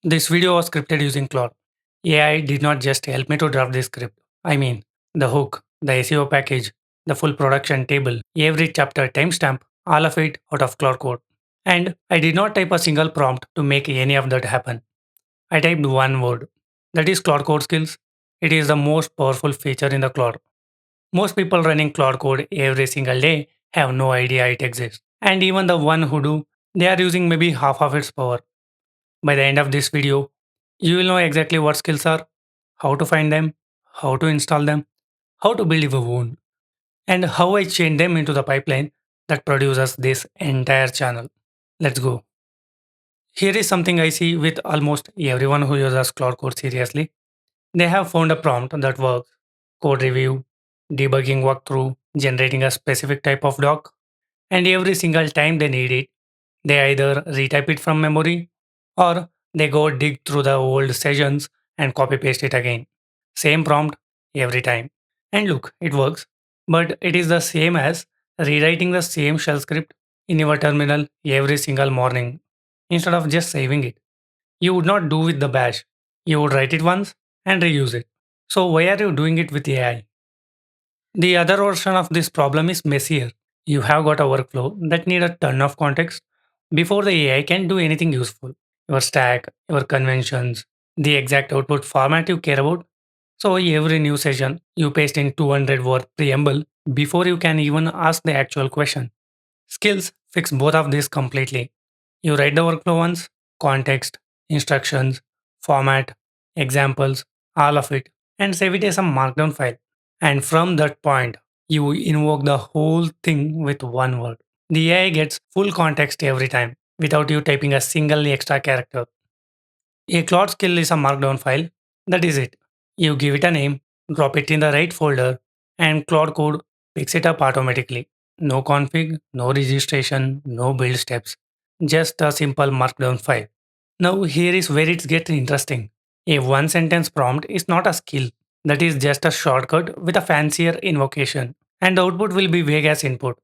This video was scripted using Claude. AI did not just help me to draft this script. I mean, the hook, the SEO package, the full production table, every chapter timestamp, all of it out of Claude code. And I did not type a single prompt to make any of that happen. I typed one word. That is Claude Code Skills. It is the most powerful feature in the Claude. Most people running Claude Code every single day have no idea it exists. And even the one who do, they are using maybe half of its power. By the end of this video, you will know exactly what skills are, how to find them, how to install them, how to build your own, and how I chain them into the pipeline that produces this entire channel. Let's go. Here is something I see with almost everyone who uses Cloud Code seriously. They have found a prompt that works. Code review, debugging walkthrough, generating a specific type of doc, and every single time they need it, they either retype it from memory or they go dig through the old sessions and copy paste it again. Same prompt every time. And look, it works. But it is the same as rewriting the same shell script in your terminal every single morning instead of just saving it. You would not do with the bash. You would write it once and reuse it. So why are you doing it with AI? The other version of this problem is messier. You have got a workflow that need a ton of context before the AI can do anything useful. Your stack, your conventions, the exact output format you care about. So every new session, you paste in 200 word preamble before you can even ask the actual question. Skills fix both of these completely. You write the workflow once, context, instructions, format, examples, all of it, and save it as a markdown file. And from that point, you invoke the whole thing with one word. The AI gets full context every time without you typing a single extra character. A Claude skill is a markdown file. That is it. You give it a name, drop it in the right folder, and Claude Code picks it up automatically. No config, no registration, no build steps. Just a simple markdown file. Now, here is where it gets interesting. A one sentence prompt is not a skill. That is just a shortcut with a fancier invocation. And the output will be vague as input.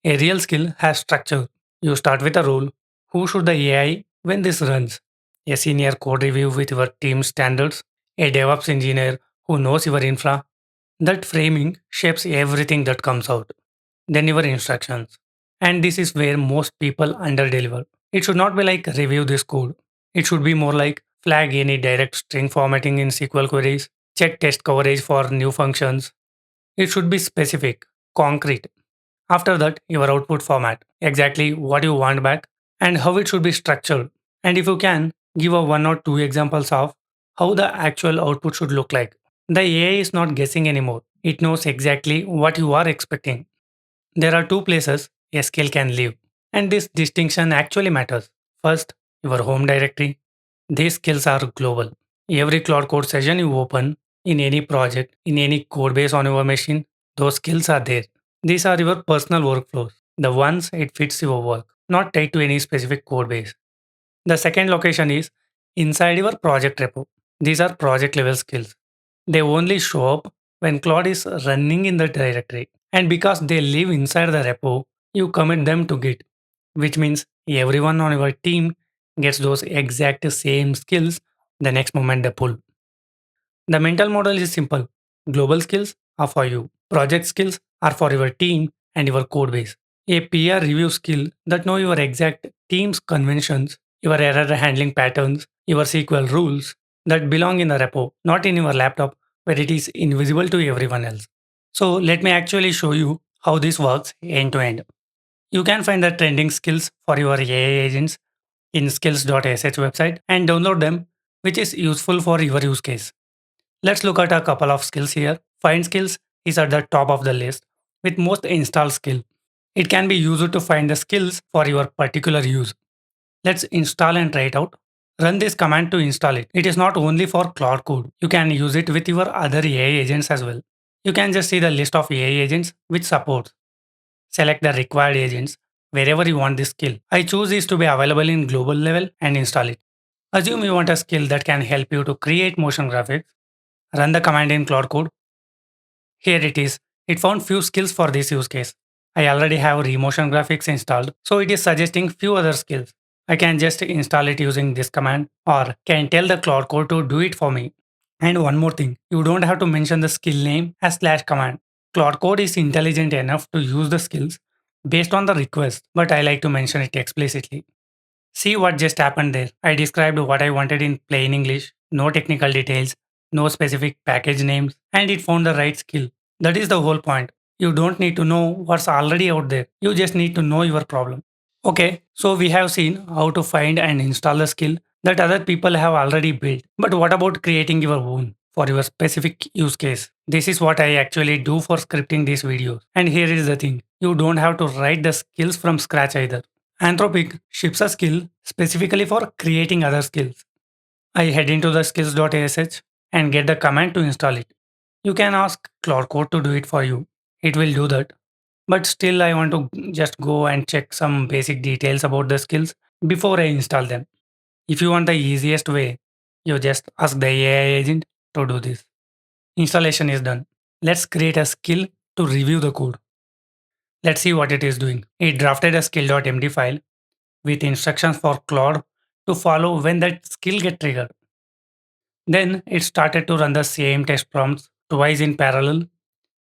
A real skill has structure. You start with a rule. Who should the AI when this runs? A senior code review with your team standards, a DevOps engineer who knows your infra. That framing shapes everything that comes out. Then your instructions. And this is where most people underdeliver. It should not be like review this code. It should be more like flag any direct string formatting in SQL queries, check test coverage for new functions. It should be specific, concrete. After that, your output format, exactly what you want back and how it should be structured. And if you can, give a one or two examples of how the actual output should look like. The AI is not guessing anymore. It knows exactly what you are expecting. There are two places a skill can live, and this distinction actually matters. First, your home directory. These skills are global. Every Cloud Code session you open in any project, in any code base on your machine, those skills are there. These are your personal workflows, the ones it fits your work, not tied to any specific code base. The second location is inside your project repo. These are project level skills. They only show up when Claude is running in the directory. And because they live inside the repo, you commit them to Git, which means everyone on your team gets those exact same skills the next moment they pull. The mental model is simple. Global skills are for you. Project skills are for your team and your code base. A peer review skill that know your exact team's conventions, your error handling patterns, your SQL rules that belong in the repo, not in your laptop where it is invisible to everyone else. So let me actually show you how this works end to end. You can find the trending skills for your AI agents in skills.sh website and download them, which is useful for your use case. Let's look at a couple of skills here. Find skills is at the top of the list with most install skill. It can be used to find the skills for your particular use. Let's install and try it out. Run this command to install it. It is not only for Cloud Code. You can use it with your other AI agents as well. You can just see the list of AI agents which supports. Select the required agents wherever you want this skill. I choose this to be available in global level and install it. Assume you want a skill that can help you to create motion graphics. Run the command in Cloud Code. Here it is. It found few skills for this use case. I already have Remotion Graphics installed, so it is suggesting few other skills. I can just install it using this command or can tell the Cloud Code to do it for me. And one more thing, you don't have to mention the skill name as slash command. Cloud Code is intelligent enough to use the skills based on the request, but I like to mention it explicitly. See what just happened there. I described what I wanted in plain English, no technical details, no specific package names, and it found the right skill. That is the whole point. You don't need to know what's already out there. You just need to know your problem. Okay, so we have seen how to find and install a skill that other people have already built. But what about creating your own for your specific use case? This is what I actually do for scripting these videos. And here is the thing, you don't have to write the skills from scratch either. Anthropic ships a skill specifically for creating other skills. I head into the skills.ash and get the command to install it. You can ask Cloud Code to do it for you. It will do that. But still, I want to just go and check some basic details about the skills before I install them. If you want the easiest way, you just ask the AI agent to do this. Installation is done. Let's create a skill to review the code. Let's see what it is doing. It drafted a skill.md file with instructions for Claude to follow when that skill get triggered. Then it started to run the same test prompts twice in parallel,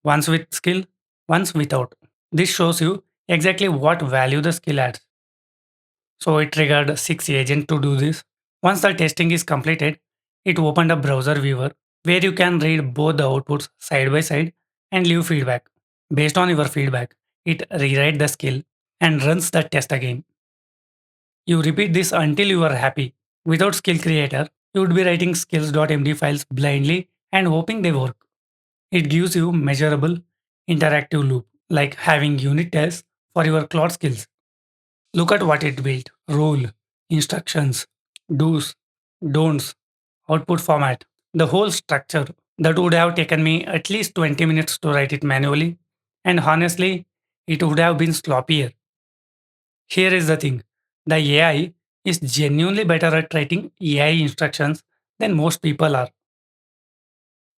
once with skill, once without. This shows you exactly what value the skill adds. So it triggered 6 agents to do this. Once the testing is completed, it opened a browser viewer where you can read both the outputs side by side and leave feedback. Based on your feedback, it rewrites the skill and runs the test again. You repeat this until you are happy. Without Skill Creator, you would be writing skills.md files blindly and hoping they work. It gives you measurable, interactive loop, like having unit tests for your cloud skills. Look at what it built: role, instructions, do's, don'ts, output format, the whole structure. That would have taken me at least 20 minutes to write it manually, and honestly, it would have been sloppier. Here is the thing, the AI is genuinely better at writing AI instructions than most people are.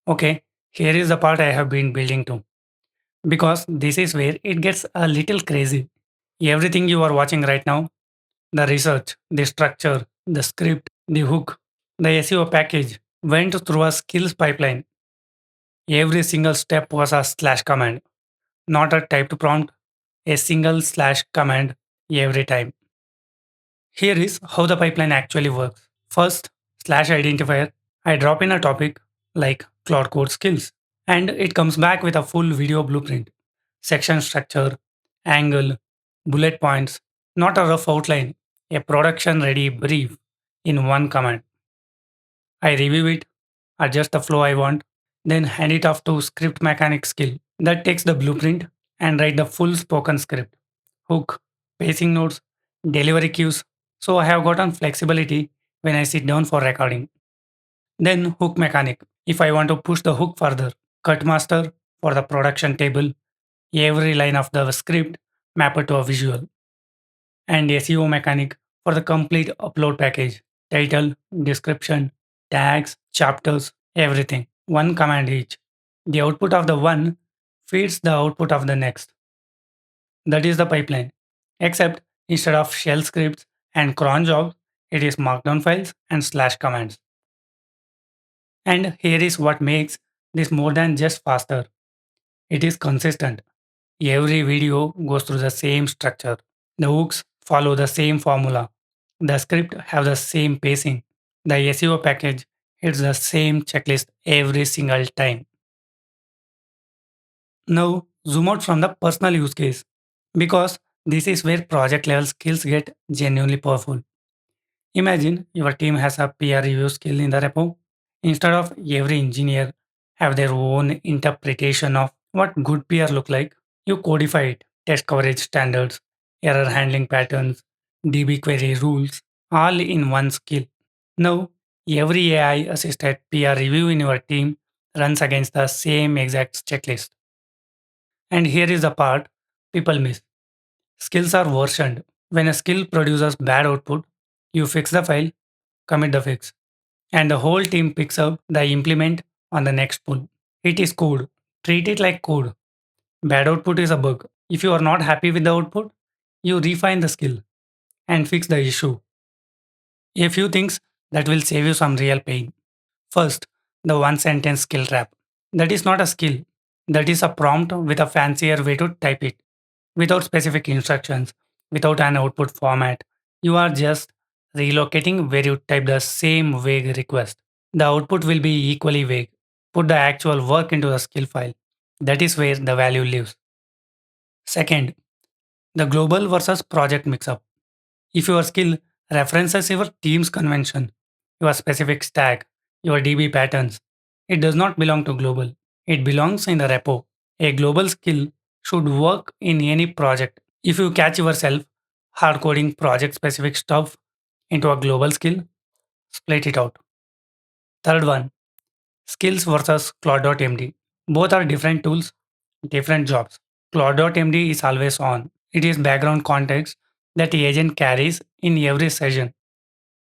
Okay, here is the part I have been building to, because this is where it gets a little crazy. Everything you are watching right now, the research, the structure, the script, the hook, the SEO package, went through a skills pipeline. Every single step was a slash command, not a typed prompt, a single slash command every time. Here is how the pipeline actually works. First, slash identifier, I drop in a topic like Cloud Code skills, and it comes back with a full video blueprint, section structure, angle, bullet points, not a rough outline, a production ready brief in one command. I review it, adjust the flow I want, then hand it off to script mechanic skill that takes the blueprint and write the full spoken script, hook, pacing notes, delivery cues. So I have gotten flexibility when I sit down for recording. Then hook mechanic. If I want to push the hook further, cut master for the production table, every line of the script mapped to a visual, and SEO mechanic for the complete upload package, title, description, tags, chapters, everything. One command each. The output of the one feeds the output of the next. That is the pipeline. Except instead of shell scripts and cron jobs, it is markdown files and slash commands. And here is what makes this more than just faster. It is consistent. Every video goes through the same structure. The hooks follow the same formula. The script have the same pacing. The SEO package hits the same checklist every single time. Now, zoom out from the personal use case, because this is where project level skills get genuinely powerful. Imagine your team has a peer review skill in the repo. Instead of every engineer have their own interpretation of what good peer look like, you codify it. Test coverage standards, error handling patterns, DB query rules, all in one skill. Now, every AI assisted peer review in your team runs against the same exact checklist. And here is the part people miss. Skills are versioned. When a skill produces bad output, you fix the file, commit the fix, and the whole team picks up the implement on the next pull. It is code. Treat it like code. Bad output is a bug. If you are not happy with the output, you refine the skill and fix the issue. A few things that will save you some real pain. First, the one sentence skill trap. That is not a skill. That is a prompt with a fancier way to type it. Without specific instructions, without an output format. You are just relocating where you type the same vague request. The output will be equally vague. Put the actual work into the skill file. That is where the value lives. Second, the global versus project mix up. If your skill references your team's convention, your specific stack, your DB patterns, it does not belong to global. It belongs in the repo. A global skill should work in any project. If you catch yourself hard coding project specific stuff into a global skill, split it out. Third one, skills versus Claude.md. Both are different tools, different jobs. Claude.md is always on. It is background context that the agent carries in every session.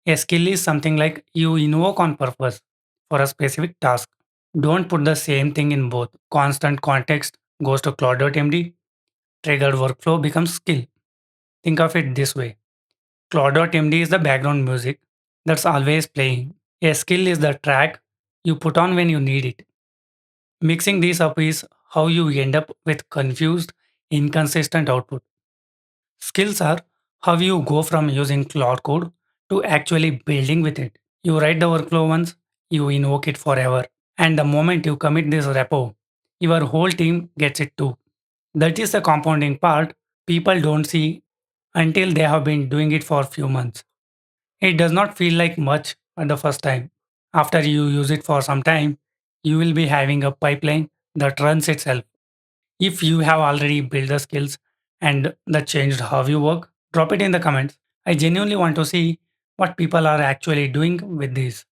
A skill is something like you invoke on purpose for a specific task. Don't put the same thing in both. Constant context goes to Claude.md, triggered workflow becomes skill. Think of it this way. Claude.md is the background music that's always playing. A skill is the track you put on when you need it. Mixing these up is how you end up with confused, inconsistent output. Skills are how you go from using Claude code to actually building with it. You write the workflow once, you invoke it forever. And the moment you commit this repo, your whole team gets it too. That is the compounding part people don't see until they have been doing it for a few months. It does not feel like much at the first time. After you use it for some time, you will be having a pipeline that runs itself. If you have already built the skills and that changed how you work, drop it in the comments. I genuinely want to see what people are actually doing with these.